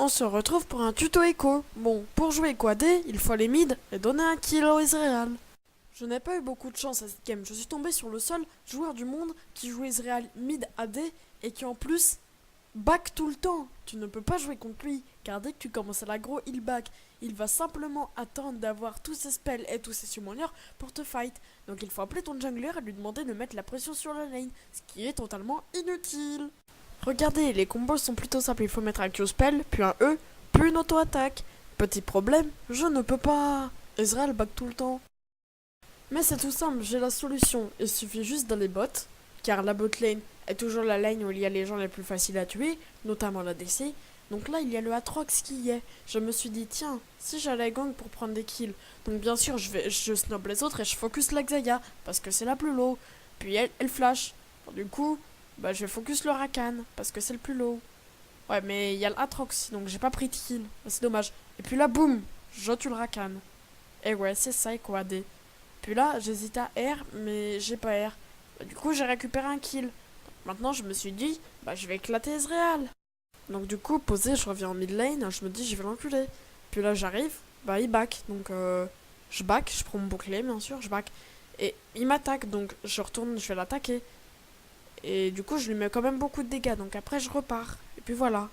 On se retrouve pour un tuto écho. Bon, pour jouer écho AD, il faut aller mid et donner un kill au Ezreal. Je n'ai pas eu beaucoup de chance à cette game. Je suis tombé sur le seul joueur du monde qui joue Ezreal mid AD et qui en plus back tout le temps. Tu ne peux pas jouer contre lui car dès que tu commences à l'aggro, il back. Il va simplement attendre d'avoir tous ses spells et tous ses summoners pour te fight. Donc il faut appeler ton jungler et lui demander de mettre la pression sur la lane, ce qui est totalement inutile. Regardez, les combos sont plutôt simples. Il faut mettre un Q-spell, puis un E, puis une auto-attaque. Petit problème, je ne peux pas. Ezreal back tout le temps. Mais c'est tout simple, j'ai la solution. Il suffit juste d'aller bot, car la bot lane est toujours la lane où il y a les gens les plus faciles à tuer, notamment la DC. Donc là, il y a le Aatrox qui y est. Je me suis dit, tiens, si j'allais gang pour prendre des kills. Donc bien sûr, je snob les autres et je focus la Xayah, parce que c'est la plus low. Puis elle flash. Alors, du coup, bah je vais focus le Rakan, parce que c'est le plus low. Ouais, mais il y a l'Aatrox, donc j'ai pas pris de kill. Bah, c'est dommage. Et puis là, boum, je tue le Rakan. Et ouais, c'est ça, quoi, D. Puis là, j'hésite à R, mais j'ai pas R. Bah, du coup, j'ai récupéré un kill. Maintenant, je me suis dit, bah je vais éclater Ezreal. Donc du coup, posé, je reviens en mid lane, je me dis, je vais l'enculer. Puis là, j'arrive, bah il back. Donc je back, je prends mon bouclier, bien sûr, je back. Et il m'attaque, donc je retourne, je vais l'attaquer. Et du coup, je lui mets quand même beaucoup de dégâts, donc après, je repars. Et puis voilà.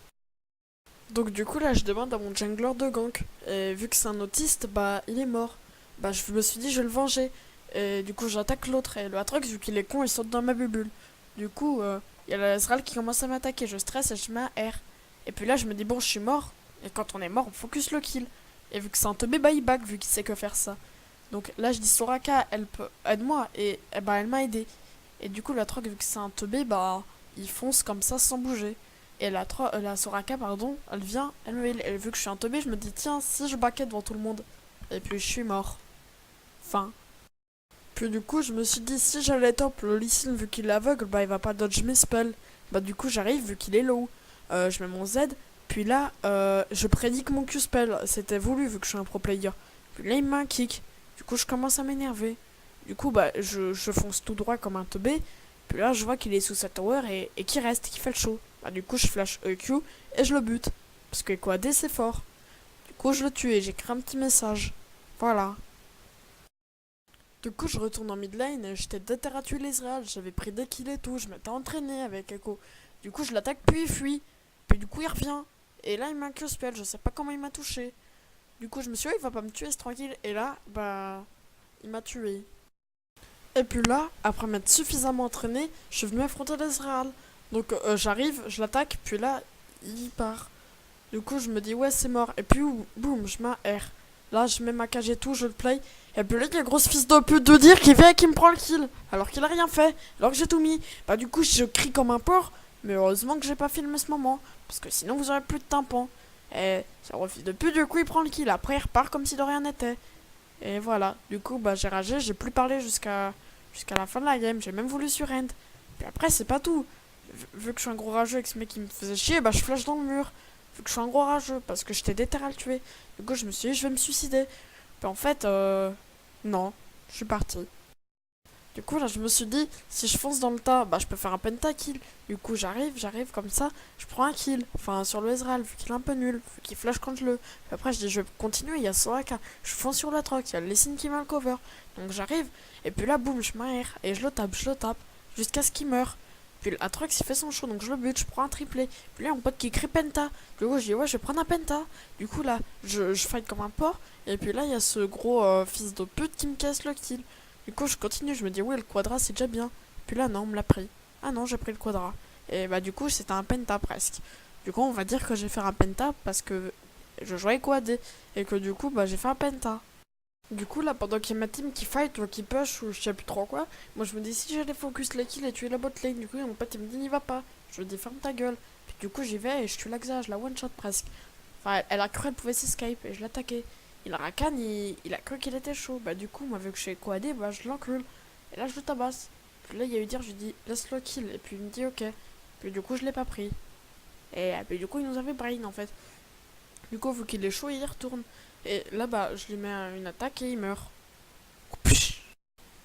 Donc du coup, là, je demande à mon jungler de gank. Et vu que c'est un autiste, bah il est mort. Bah je me suis dit, je vais le venger. Et du coup, j'attaque l'autre. Et le Aatrox, vu qu'il est con, il saute dans ma bubule. Du coup, il y a l'Ezreal qui commence à m'attaquer. Je stresse et je mets un R. Et puis là, je me dis, bon, je suis mort. Et quand on est mort, on focus le kill. Et vu que c'est un teubé, bah il back, vu qu'il sait que faire ça. Donc là, je dis, Soraka, elle peut aide-moi. Et bah elle m'a aidé. Et du coup, la Troc, vu que c'est un teubé, bah il fonce comme ça sans bouger. Et la Soraka, pardon, elle vient, elle me heal. Et vu que je suis un teubé, je me dis, tiens, si je backais devant tout le monde. Et puis je suis mort. Fin. Puis du coup, je me suis dit, si j'allais top le Lee Sin, vu qu'il est aveugle, bah il va pas dodge mes spells. Bah du coup, j'arrive, vu qu'il est low. Je mets mon Z. Puis là, je prédique mon Q-spell. C'était voulu, vu que je suis un pro player. Puis là, il me met un kick. Du coup, je commence à m'énerver. Du coup, bah, je fonce tout droit comme un teubé. Puis là, je vois qu'il est sous sa tower et qu'il reste, qu'il fait le show. Bah, du coup, je flash EQ et je le bute. Parce que quoi, D, c'est fort. Du coup, je le tue et j'écris un petit message. Voilà. Du coup, je retourne en mid lane et j'étais déter à tuer l'Ezreal. J'avais pris des kills et tout. Je m'étais entraîné avec Echo. Du coup, je l'attaque puis il fuit. Puis du coup, il revient. Et là, il m'a que spell. Je sais pas comment il m'a touché. Du coup, je me suis dit, oh, il va pas me tuer, c'est tranquille. Et là, bah, il m'a tué. Et puis là, après m'être suffisamment entraîné, je suis venu affronter l'Ezreal. Donc j'arrive, je l'attaque, puis là, il part. Du coup, je me dis, ouais, c'est mort. Et puis, boum, je mets un R. Là, je mets ma cage et tout, je le play. Et puis là, il y a grosse fils de pute de dire qu'il vient et qu'il me prend le kill. Alors qu'il a rien fait. Alors que j'ai tout mis. Bah, du coup, je crie comme un porc. Mais heureusement que j'ai pas filmé ce moment. Parce que sinon, vous aurez plus de tympan. Et ça refuse de pute, du coup, il prend le kill. Après, il repart comme si de rien n'était. Et voilà. Du coup, bah, j'ai ragé, j'ai plus parlé jusqu'à la fin de la game. J'ai même voulu surrend. Puis après, c'est pas tout. Vu que je suis un gros rageux avec ce mec qui me faisait chier, bah, je flash dans le mur. Vu que je suis un gros rageux, parce que j'étais déter à le tuer. Du coup, je me suis dit, je vais me suicider. Puis en fait, non, je suis parti. Du coup, là, je me suis dit, si je fonce dans le tas, bah, je peux faire un pentakill. Du coup, j'arrive comme ça, je prends un kill. Enfin, sur le Ezreal, vu qu'il est un peu nul, vu qu'il flash quand je le. Puis après, je dis, je vais continuer, il y a Soraka. Je fonce sur la troc, il y a le Lessin qui m'a le cover. Donc j'arrive, et puis là, boum, je m'aère, et je le tape, jusqu'à ce qu'il meure. Puis l'Atrox il fait son show, donc je le bute, je prends un triplé. Puis là, mon pote qui crie penta. Du coup, je dis, ouais, je vais prendre un penta. Du coup, là, je fight comme un porc. Et puis là, il y a ce gros fils de pute qui me casse le kill. Du coup, je continue, je me dis, oui, le quadra, c'est déjà bien. Puis là, non, on me l'a pris. Ah non, j'ai pris le quadra. Et bah, du coup, c'était un penta presque. Du coup, on va dire que j'ai fait un penta parce que je jouais quad. Et que du coup, bah, j'ai fait un penta. Du coup, là, pendant qu'il y a ma team qui fight ou qui push ou je sais plus trop quoi, moi je me dis si j'allais focus la kill et tuer la bot lane, du coup, mon pote il me dit n'y va pas. Je lui dis ferme ta gueule. Puis du coup, j'y vais et je tue l'Axa, je la one shot presque. Enfin, elle a cru qu'elle pouvait s'escape et je l'attaquais. Et le Rakan, il a cru qu'il était chaud. Bah, du coup, moi, vu que je suis quadé, bah, je l'encule. Et là, je le tabasse. Puis là, il y a eu dire, je lui dis laisse-le kill. Et puis il me dit ok. Puis du coup, je l'ai pas pris. Et puis du coup, il nous avait brain en fait. Du coup, vu qu'il est chaud, il y retourne. Et là, bah, je lui mets une attaque et il meurt.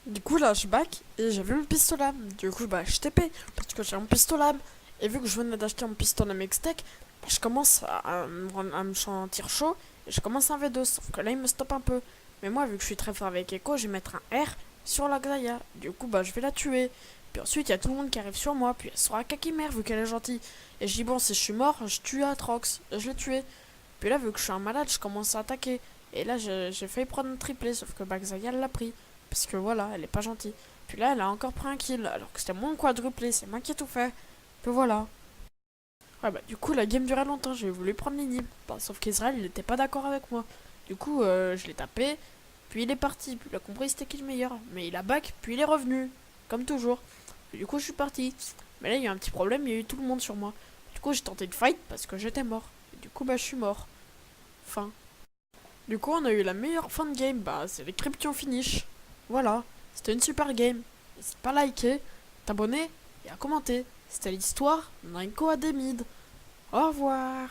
Du coup, là, je back et j'avais mon pistolet. Du coup, bah, je TP parce que j'ai un pistolet. Et vu que je venais d'acheter un pistolet Mextech, je commence à me sentir chaud et je commence un V2, sauf que là il me stoppe un peu. Mais moi, vu que je suis très fort avec Echo, je vais mettre un R sur la Xayah. Du coup, bah je vais la tuer. Puis ensuite, il y a tout le monde qui arrive sur moi, puis elle sera Kakimère vu qu'elle est gentille. Et je dis, bon, si je suis mort, je tue Atrox, je l'ai tué. Puis là, vu que je suis un malade, je commence à attaquer. Et là, j'ai failli prendre un triplé, sauf que Xayah l'a pris. Parce que voilà, elle est pas gentille. Puis là, elle a encore pris un kill, alors que c'était mon quadruplé, c'est moi qui ai tout fait. Puis voilà. Ouais, bah, du coup, la game durait longtemps, j'ai voulu prendre l'énigme. Bah, sauf qu'Israël, il était pas d'accord avec moi. Du coup, je l'ai tapé, puis il est parti. Puis il a compris c'était qui le meilleur. Mais il a back, puis il est revenu. Comme toujours. Et du coup, je suis parti. Mais là, il y a eu un petit problème, il y a eu tout le monde sur moi. Du coup, j'ai tenté de fight parce que j'étais mort. Et du coup, bah, je suis mort. Fin. Du coup, on a eu la meilleure fin de game. Bah, c'est les cryptions finish. Voilà. C'était une super game. N'hésite pas à liker, t'abonner et à commenter. C'était l'histoire d'un Inco à des mid. Au revoir.